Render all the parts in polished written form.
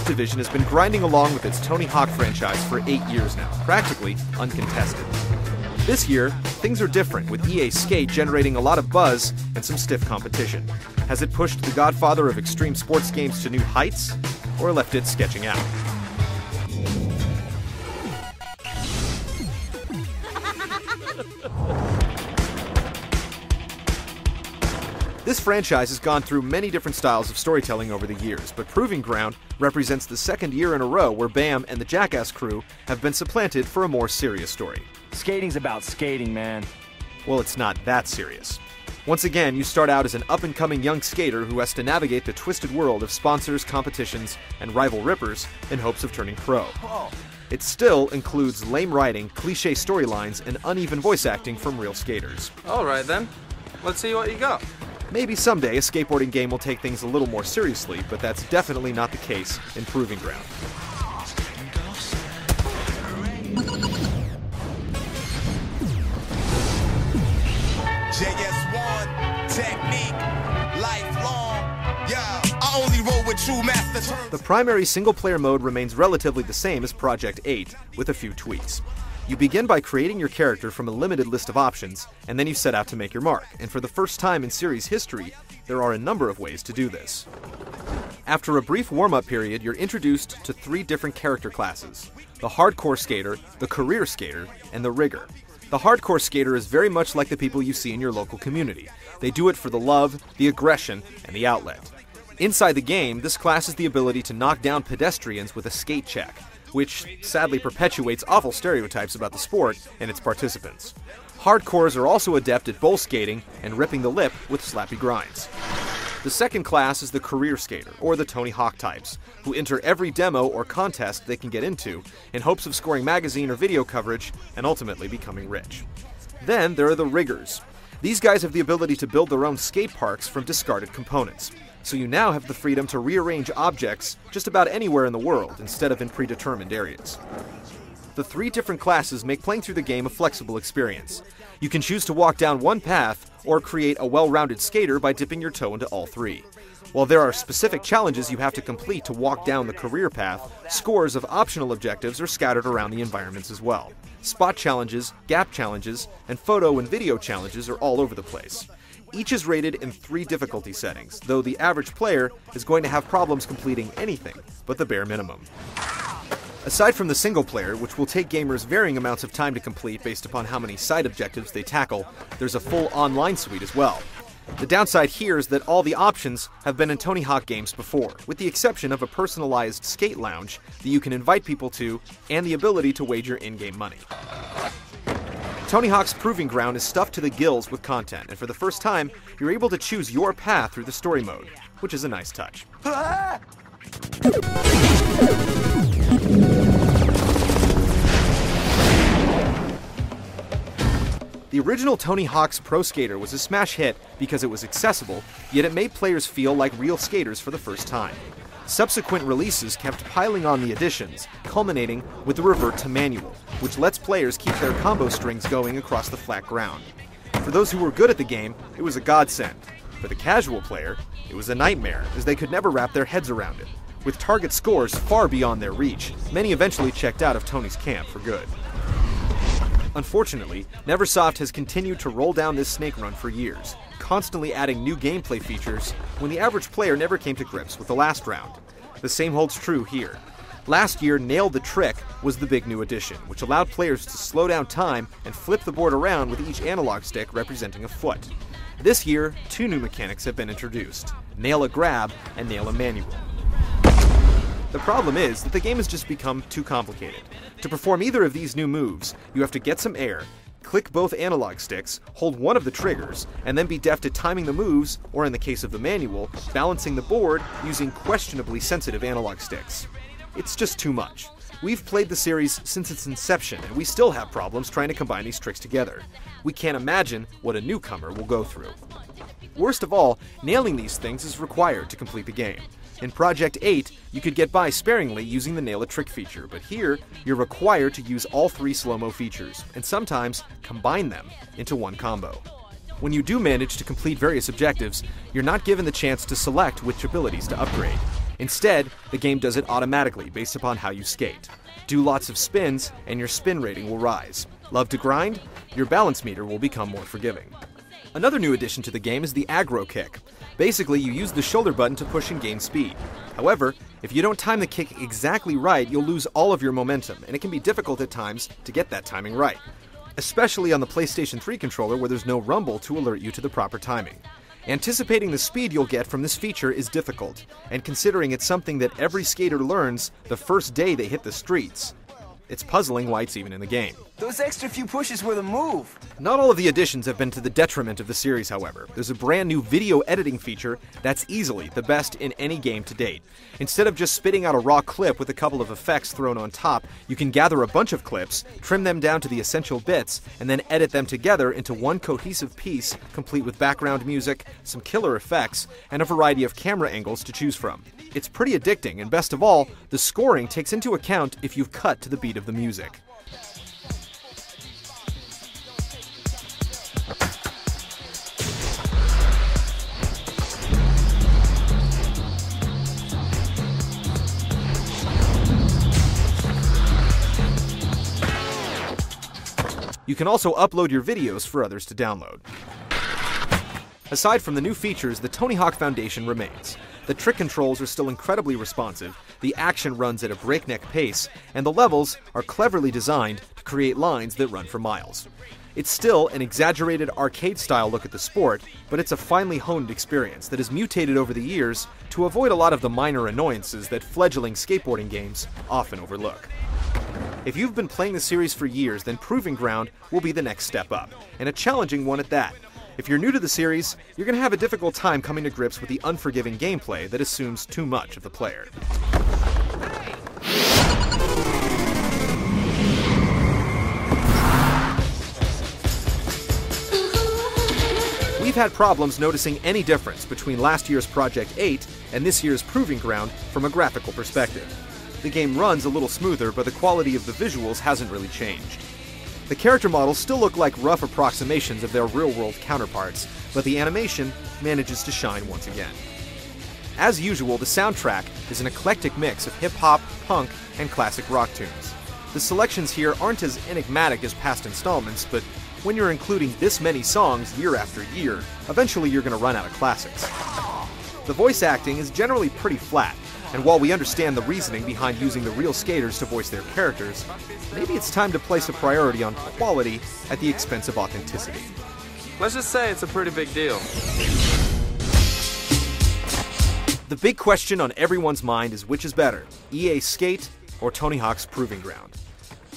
Activision has been grinding along with its Tony Hawk franchise for 8 years now, practically uncontested. This year, things are different, with EA Skate generating a lot of buzz and some stiff competition. Has it pushed the godfather of extreme sports games to new heights, or left it sketching out? This franchise has gone through many different styles of storytelling over the years, but Proving Ground represents the second year in a row where Bam and the Jackass crew have been supplanted for a more serious story. Skating's about skating, man. Well, it's not that serious. Once again, you start out as an up-and-coming young skater who has to navigate the twisted world of sponsors, competitions, and rival rippers in hopes of turning pro. It still includes lame writing, cliché storylines, and uneven voice acting from real skaters. Alright then, let's see what you got. Maybe someday a skateboarding game will take things a little more seriously, but that's definitely not the case in Proving Ground. JS1, technique, lifelong, yeah, I only roll with true master terms. The primary single-player mode remains relatively the same as Project 8, with a few tweaks. You begin by creating your character from a limited list of options, and then you set out to make your mark, and for the first time in series history, there are a number of ways to do this. After a brief warm-up period, you're introduced to 3 different character classes: the hardcore skater, the career skater, and the rigger. The hardcore skater is very much like the people you see in your local community. They do it for the love, the aggression, and the outlet. Inside the game, this class has the ability to knock down pedestrians with a skate check, which sadly perpetuates awful stereotypes about the sport and its participants. Hardcores are also adept at bowl skating and ripping the lip with slappy grinds. The second class is the career skater, or the Tony Hawk types, who enter every demo or contest they can get into in hopes of scoring magazine or video coverage and ultimately becoming rich. Then there are the riggers. These guys have the ability to build their own skate parks from discarded components, so you now have the freedom to rearrange objects just about anywhere in the world instead of in predetermined areas. The 3 different classes make playing through the game a flexible experience. You can choose to walk down one path or create a well-rounded skater by dipping your toe into all 3. While there are specific challenges you have to complete to walk down the career path, scores of optional objectives are scattered around the environments as well. Spot challenges, gap challenges, and photo and video challenges are all over the place. Each is rated in 3 difficulty settings, though the average player is going to have problems completing anything but the bare minimum. Aside from the single player, which will take gamers varying amounts of time to complete based upon how many side objectives they tackle, there's a full online suite as well. The downside here is that all the options have been in Tony Hawk games before, with the exception of a personalized skate lounge that you can invite people to and the ability to wager in-game money. Tony Hawk's Proving Ground is stuffed to the gills with content, and for the first time, you're able to choose your path through the story mode, which is a nice touch. The original Tony Hawk's Pro Skater was a smash hit because it was accessible, yet it made players feel like real skaters for the first time. Subsequent releases kept piling on the additions, culminating with the revert to manual, which lets players keep their combo strings going across the flat ground. For those who were good at the game, it was a godsend. For the casual player, it was a nightmare, as they could never wrap their heads around it. With target scores far beyond their reach, many eventually checked out of Tony's camp for good. Unfortunately, Neversoft has continued to roll down this snake run for years, constantly adding new gameplay features when the average player never came to grips with the last round. The same holds true here. Last year, Nail the Trick was the big new addition, which allowed players to slow down time and flip the board around with each analog stick representing a foot. This year, 2 new mechanics have been introduced: Nail a Grab and Nail a Manual. The problem is that the game has just become too complicated. To perform either of these new moves, you have to get some air, click both analog sticks, hold one of the triggers, and then be deft at timing the moves, or in the case of the manual, balancing the board using questionably sensitive analog sticks. It's just too much. We've played the series since its inception, and we still have problems trying to combine these tricks together. We can't imagine what a newcomer will go through. Worst of all, nailing these things is required to complete the game. In Project 8, you could get by sparingly using the Nail a Trick feature, but here, you're required to use all 3 slow-mo features, and sometimes combine them into one combo. When you do manage to complete various objectives, you're not given the chance to select which abilities to upgrade. Instead, the game does it automatically based upon how you skate. Do lots of spins, and your spin rating will rise. Love to grind? Your balance meter will become more forgiving. Another new addition to the game is the aggro kick. Basically, you use the shoulder button to push and gain speed. However, if you don't time the kick exactly right, you'll lose all of your momentum, and it can be difficult at times to get that timing right. Especially on the PlayStation 3 controller where there's no rumble to alert you to the proper timing. Anticipating the speed you'll get from this feature is difficult, and considering it's something that every skater learns the first day they hit the streets, it's puzzling why it's even in the game. Those extra few pushes were the move. Not all of the additions have been to the detriment of the series, however. There's a brand new video editing feature that's easily the best in any game to date. Instead of just spitting out a raw clip with a couple of effects thrown on top, you can gather a bunch of clips, trim them down to the essential bits, and then edit them together into one cohesive piece, complete with background music, some killer effects, and a variety of camera angles to choose from. It's pretty addicting, and best of all, the scoring takes into account if you've cut to the beat of the music. You can also upload your videos for others to download. Aside from the new features, the Tony Hawk Foundation remains. The trick controls are still incredibly responsive, the action runs at a breakneck pace, and the levels are cleverly designed to create lines that run for miles. It's still an exaggerated arcade-style look at the sport, but it's a finely honed experience that has mutated over the years to avoid a lot of the minor annoyances that fledgling skateboarding games often overlook. If you've been playing the series for years, then Proving Ground will be the next step up, and a challenging one at that. If you're new to the series, you're going to have a difficult time coming to grips with the unforgiving gameplay that assumes too much of the player. We've had problems noticing any difference between last year's Project 8 and this year's Proving Ground from a graphical perspective. The game runs a little smoother, but the quality of the visuals hasn't really changed. The character models still look like rough approximations of their real-world counterparts, but the animation manages to shine once again. As usual, the soundtrack is an eclectic mix of hip-hop, punk, and classic rock tunes. The selections here aren't as enigmatic as past installments, but when you're including this many songs year after year, eventually you're going to run out of classics. The voice acting is generally pretty flat, and while we understand the reasoning behind using the real skaters to voice their characters, maybe it's time to place a priority on quality at the expense of authenticity. Let's just say it's a pretty big deal. The big question on everyone's mind is which is better, EA Skate or Tony Hawk's Proving Ground?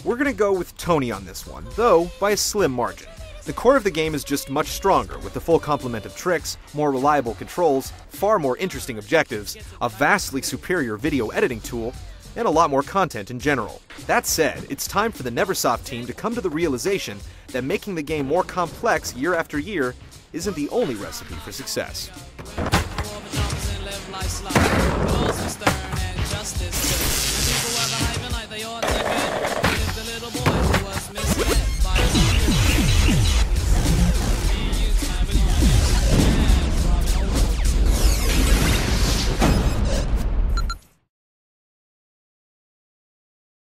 We're going to go with Tony on this one, though by a slim margin. The core of the game is just much stronger, with the full complement of tricks, more reliable controls, far more interesting objectives, a vastly superior video editing tool, and a lot more content in general. That said, it's time for the Neversoft team to come to the realization that making the game more complex year after year isn't the only recipe for success. Life